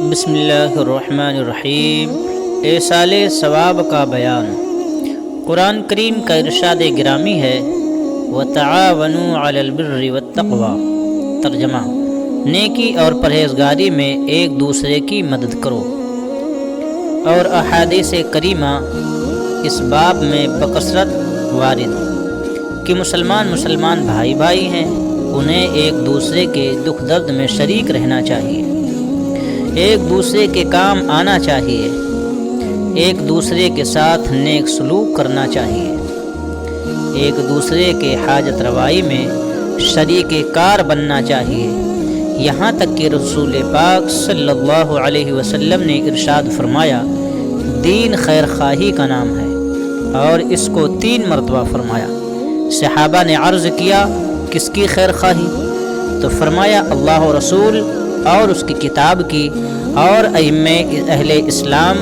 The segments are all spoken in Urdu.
بسم اللہ الرحمن الرحیم۔ ایصال ثواب کا بیان۔ قرآن کریم کا ارشاد گرامی ہے وَتَعَاوَنُوا عَلَى الْبِرِّ وَالتَّقْوَى۔ ترجمہ: نیکی اور پرہیزگاری میں ایک دوسرے کی مدد کرو۔ اور احادیث کریمہ اس باب میں بکثرت وارد کہ مسلمان بھائی بھائی ہیں، انہیں ایک دوسرے کے دکھ درد میں شریک رہنا چاہیے، ایک دوسرے کے کام آنا چاہیے، ایک دوسرے کے ساتھ نیک سلوک کرنا چاہیے، ایک دوسرے کے حاجت روائی میں شریک کار بننا چاہیے۔ یہاں تک کہ رسول پاک صلی اللہ علیہ وسلم نے ارشاد فرمایا، دین خیر خواہی کا نام ہے، اور اس کو 3 مرتبہ فرمایا۔ صحابہ نے عرض کیا، کس کی خیر خواہی؟ تو فرمایا اللہ و رسول اور اس کی کتاب کی، اور ائمہ اہل اسلام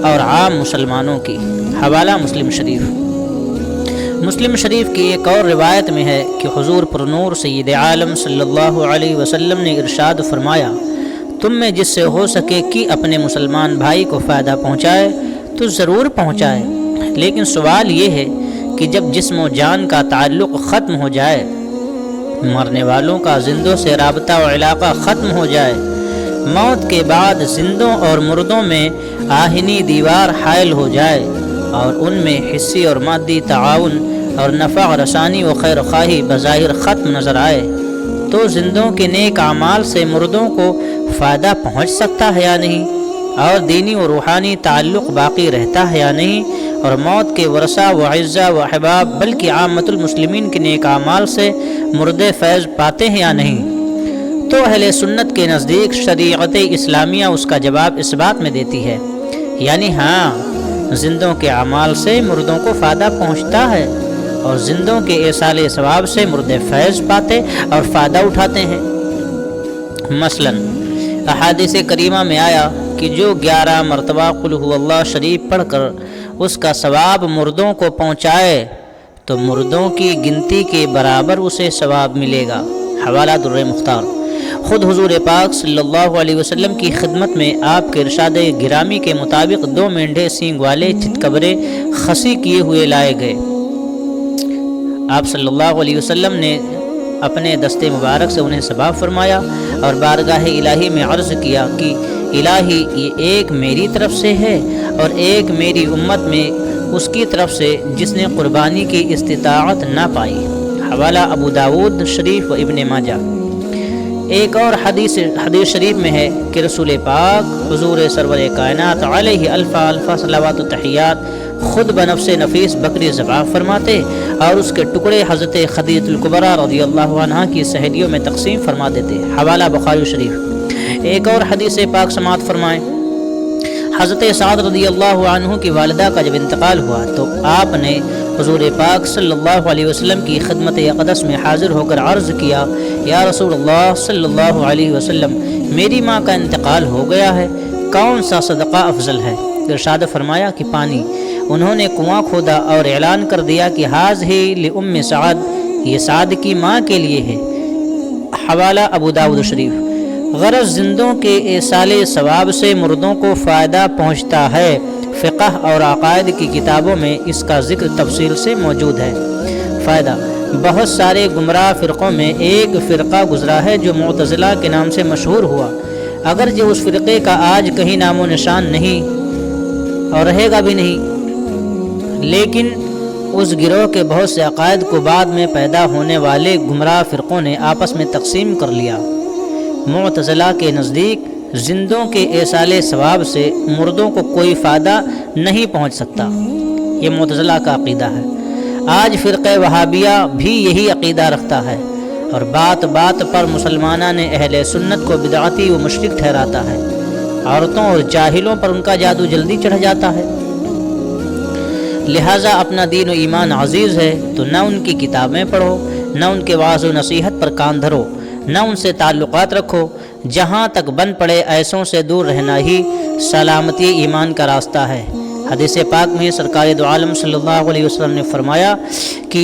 اور عام مسلمانوں کی۔ حوالہ مسلم شریف کی ایک اور روایت میں ہے کہ حضور پر نور سید عالم صلی اللہ علیہ وسلم نے ارشاد فرمایا، تم میں جس سے ہو سکے کہ اپنے مسلمان بھائی کو فائدہ پہنچائے تو ضرور پہنچائے، لیکن سوال یہ ہے کہ جب جسم و جان کا تعلق ختم ہو جائے، مرنے والوں کا زندوں سے رابطہ و علاقہ ختم ہو جائے، موت کے بعد زندوں اور مردوں میں آہنی دیوار حائل ہو جائے، اور ان میں حسی اور مادی تعاون اور نفع رسانی و خیر خواہی بظاہر ختم نظر آئے، تو زندوں کے نیک اعمال سے مردوں کو فائدہ پہنچ سکتا ہے یا نہیں، اور دینی و روحانی تعلق باقی رہتا ہے یا نہیں، اور موت کے ورثہ و اعزاء و احباب بلکہ عامت المسلمین کے نیک اعمال سے مردے فیض پاتے ہیں یا نہیں؟ تو اہل سنت کے نزدیک شریعت اسلامیہ اس کا جواب اس بات میں دیتی ہے، یعنی ہاں، زندوں کے اعمال سے مردوں کو فائدہ پہنچتا ہے، اور زندوں کے ایصال ثواب سے مردے فیض پاتے اور فائدہ اٹھاتے ہیں۔ مثلا احادیث کریمہ میں آیا کہ جو 11 مرتبہ قل هو اللہ شریف پڑھ کر اس کا ثواب مردوں کو پہنچائے تو مردوں کی گنتی کے برابر اسے ثواب ملے گا۔ حوالہ در مختار۔ خود حضور پاک صلی اللہ علیہ وسلم کی خدمت میں آپ کے ارشاد گرامی کے مطابق 2 مینڈھے سینگ والے چتکبرے خسی کیے ہوئے لائے گئے۔ آپ صلی اللہ علیہ وسلم نے اپنے دستے مبارک سے انہیں ذبح فرمایا اور بارگاہ الہی میں عرض کیا کہ الہی، یہ ایک میری طرف سے ہے اور ایک میری امت میں اس کی طرف سے جس نے قربانی کی استطاعت نہ پائی۔ حوالہ ابو داود شریف و ابن ماجہ۔ ایک اور حدیث شریف میں ہے کہ رسول پاک حضور سرور کائنات علیہ الف صلوات و تحیات خود بنفس نفیس بکری ذبح فرماتے اور اس کے ٹکڑے حضرت خدیجہ الکبریٰ رضی اللہ عنہا کی سہیلیوں میں تقسیم فرما دیتے۔ حوالہ بخاری شریف۔ ایک اور حدیث پاک سماعت فرمائیں، حضرت سعد رضی اللہ عنہ کی والدہ کا جب انتقال ہوا تو آپ نے حضور پاک صلی اللہ علیہ وسلم کی خدمت اقدس میں حاضر ہو کر عرض کیا، یا رسول اللہ صلی اللہ علیہ وسلم، میری ماں کا انتقال ہو گیا ہے، کون سا صدقہ افضل ہے؟ ارشاد فرمایا کہ پانی۔ انہوں نے کنواں کھودا اور اعلان کر دیا کہ ھذہ لأم سعد، یہ سعد کی ماں کے لیے ہے۔ حوالہ ابو داود شریف۔ غرض زندوں کے ایصال ثواب سے مردوں کو فائدہ پہنچتا ہے۔ فقہ اور عقائد کی کتابوں میں اس کا ذکر تفصیل سے موجود ہے۔ فائدہ: بہت سارے گمراہ فرقوں میں ایک فرقہ گزرا ہے جو معتزلہ کے نام سے مشہور ہوا، اگرچہ اس فرقے کا آج کہیں نام و نشان نہیں اور رہے گا بھی نہیں، لیکن اس گروہ کے بہت سے عقائد کو بعد میں پیدا ہونے والے گمراہ فرقوں نے آپس میں تقسیم کر لیا۔ معتزلہ کے نزدیک زندوں کے ایصال ثواب سے مردوں کو کوئی فائدہ نہیں پہنچ سکتا، یہ معتزلہ کا عقیدہ ہے۔ آج فرقہ وہابیہ بھی یہی عقیدہ رکھتا ہے، اور بات بات پر مسلمانہ نے اہل سنت کو بدعتی و مشرک ٹھہراتا ہے۔ عورتوں اور جاہلوں پر ان کا جادو جلدی چڑھ جاتا ہے، لہٰذا اپنا دین و ایمان عزیز ہے تو نہ ان کی کتابیں پڑھو، نہ ان کے وعظ و نصیحت پر کان دھرو، نہ ان سے تعلقات رکھو۔ جہاں تک بن پڑے ایسوں سے دور رہنا ہی سلامتی ایمان کا راستہ ہے۔ حدیث پاک میں سرکار دو عالم صلی اللہ علیہ وسلم نے فرمایا کہ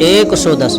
110